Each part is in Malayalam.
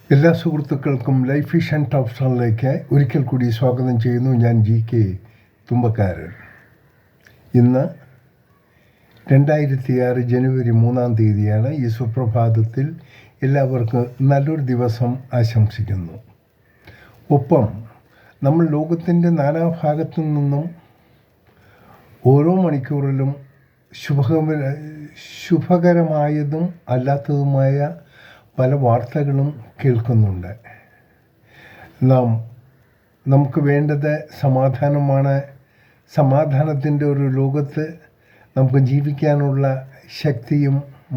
എല്ലാ സുഹൃത്തുക്കൾക്കും ലൈഫ് വിഷൻ ടോപ്പ് സ്റ്റോറിലേക്ക് ഒരിക്കൽ കൂടി സ്വാഗതം ചെയ്യുന്നു. ഞാൻ GK തുമ്പക്കാരൻ. ഇന്ന് 2006 ജനുവരി 3 ഈ സുപ്രഭാതത്തിൽ എല്ലാവർക്കും നല്ലൊരു ദിവസം ആശംസിക്കുന്നു. ഒപ്പം നമ്മൾ ലോകത്തിൻ്റെ നാനാഭാഗത്തു നിന്നും ഓരോ മണിക്കൂറിലും ശുഭകരമായതും അല്ലാത്തതുമായ പല വാർത്തകളും കേൾക്കുന്നുണ്ട്. നമുക്ക് വേണ്ടത് സമാധാനമാണ്. സമാധാനത്തിൻ്റെ ഒരു ലോകത്ത് നമുക്ക് ജീവിക്കാനുള്ള ശക്തിയും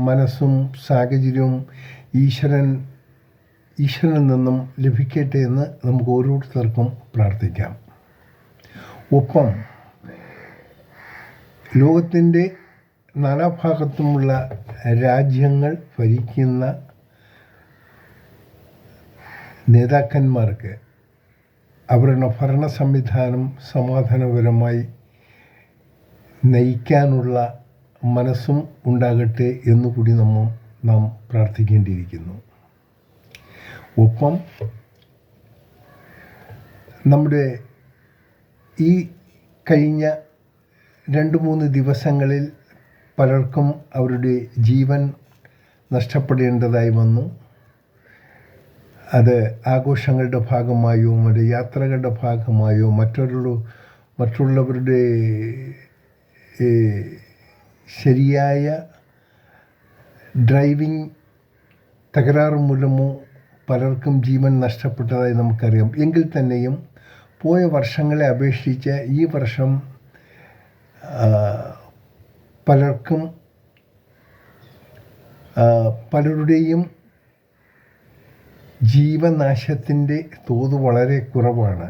മനസ്സും സാഹചര്യവും ഈശ്വരനിൽ നിന്നും ലഭിക്കട്ടെ എന്ന് നമുക്ക് ഓരോരുത്തർക്കും പ്രാർത്ഥിക്കാം. ഒപ്പം ലോകത്തിൻ്റെ നാനാഭാഗത്തുമുള്ള രാജ്യങ്ങൾ ഭരിക്കുന്ന നേതാക്കന്മാർക്ക് അവരുടെ ഭരണ സംവിധാനം സമാധാനപരമായി നയിക്കാനുള്ള മനസ്സും ഉണ്ടാകട്ടെ എന്നുകൂടി നാം പ്രാർത്ഥിക്കേണ്ടിയിരിക്കുന്നു. ഒപ്പം നമ്മുടെ ഈ കഴിഞ്ഞ 2-3 ദിവസങ്ങളിൽ പലർക്കും അവരുടെ ജീവൻ നഷ്ടപ്പെടേണ്ടതായി വന്നു. അത് ആഘോഷങ്ങളുടെ ഭാഗമായോ മറ്റ് യാത്രകളുടെ ഭാഗമായോ മറ്റുള്ളവരുടെ ശരിയായ ഡ്രൈവിംഗ് തകരാറ് മൂലമോ പലർക്കും ജീവൻ നഷ്ടപ്പെട്ടതായി നമുക്കറിയാം. എങ്കിൽ തന്നെയും പോയ വർഷങ്ങളെ അപേക്ഷിച്ച് ഈ വർഷം പലരുടെയും ജീവനാശത്തിൻ്റെ തോത് വളരെ കുറവാണ്.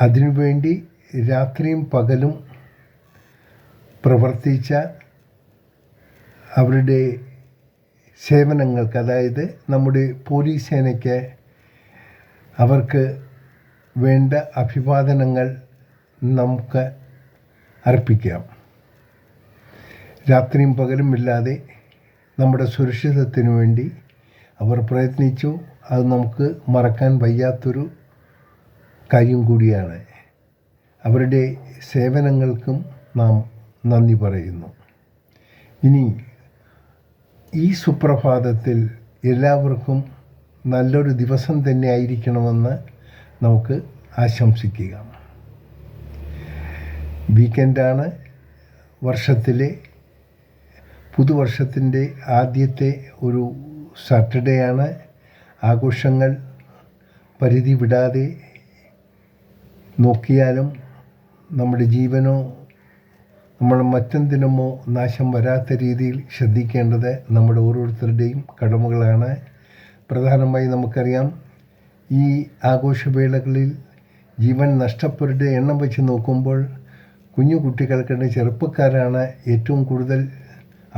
അതിനുവേണ്ടി രാത്രിയും പകലും പ്രവർത്തിച്ച അവരുടെ സേവനങ്ങൾക്ക്, അതായത് നമ്മുടെ പോലീസ് സേനയ്ക്ക് അവർക്ക് വേണ്ട അഭിവാദനങ്ങൾ നമുക്ക് അർപ്പിക്കാം. രാത്രിയും പകലും ഇല്ലാതെ നമ്മുടെ സുരക്ഷിതത്വത്തിനു വേണ്ടി അവർ പ്രയത്നിച്ചു. അത് നമുക്ക് മറക്കാൻ വയ്യാത്തൊരു കാര്യം കൂടിയാണ്. അവരുടെ സേവനങ്ങൾക്കും നാം നന്ദി പറയുന്നു. ഇനി ഈ സുപ്രഭാതത്തിൽ എല്ലാവർക്കും നല്ലൊരു ദിവസം തന്നെ ആയിരിക്കണമെന്ന് നമുക്ക് ആശംസിക്കുക. വീക്കെൻഡാണ്. പുതുവർഷത്തിൻ്റെ ആദ്യത്തെ ഒരു സാറ്റർഡേ ആണ്. ആഘോഷങ്ങൾ പരിധി വിടാതെ നോക്കിയാലും നമ്മുടെ ജീവനോ നമ്മൾ മറ്റെന്തിനുമോ നാശം വരാത്ത രീതിയിൽ ശ്രദ്ധിക്കേണ്ടത് നമ്മുടെ ഓരോരുത്തരുടെയും കടമകളാണ്. പ്രധാനമായി നമുക്കറിയാം, ഈ ആഘോഷവേളകളിൽ ജീവൻ നഷ്ടപ്പെട്ടവരുടെ എണ്ണം വെച്ച് നോക്കുമ്പോൾ കുഞ്ഞു കുട്ടികൾക്കുള്ള ചെറുപ്പക്കാരാണ് ഏറ്റവും കൂടുതൽ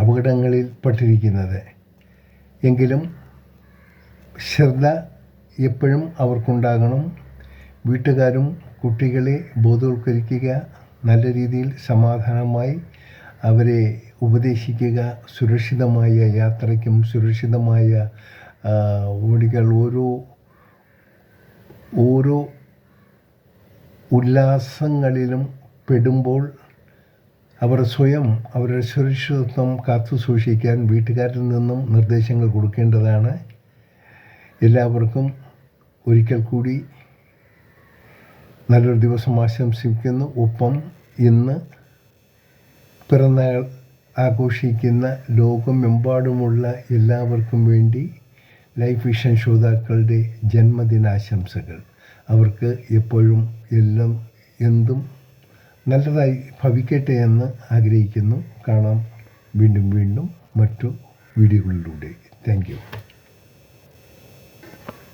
അപകടങ്ങളിൽ പെട്ടിരിക്കുന്നത്. എങ്കിലും ശ്രദ്ധ എപ്പോഴും അവർക്കുണ്ടാകണം. വീട്ടുകാരും കുട്ടികളെ ബോധവൽക്കരിക്കുക, നല്ല രീതിയിൽ സമാധാനമായി അവരെ ഉപദേശിക്കുക. സുരക്ഷിതമായ യാത്രയ്ക്കും സുരക്ഷിതമായ ഓടികൾ ഓരോ ഉല്ലാസങ്ങളിലും പെടുമ്പോൾ അവർ സ്വയം അവരുടെ സുരക്ഷിതത്വം കാത്തു സൂക്ഷിക്കാൻ വീട്ടുകാരിൽ നിന്നും നിർദ്ദേശങ്ങൾ കൊടുക്കേണ്ടതാണ്. എല്ലാവർക്കും ഒരിക്കൽ കൂടി നല്ലൊരു ദിവസം ആശംസിക്കുന്നു. ഒപ്പം ഇന്ന് പിറന്നാൾ ആഘോഷിക്കുന്ന ലോകമെമ്പാടുമുള്ള എല്ലാവർക്കും വേണ്ടി ലൈഫ് വിഷൻ ശ്രോതാക്കളുടെ ജന്മദിനാശംസകൾ. അവർക്ക് എപ്പോഴും എന്തും നല്ലതായി ഭവിക്കട്ടെ എന്ന് ആഗ്രഹിക്കുന്നു. കാണാം വീണ്ടും മറ്റു വീഡിയോകളിലൂടെ. Thank you.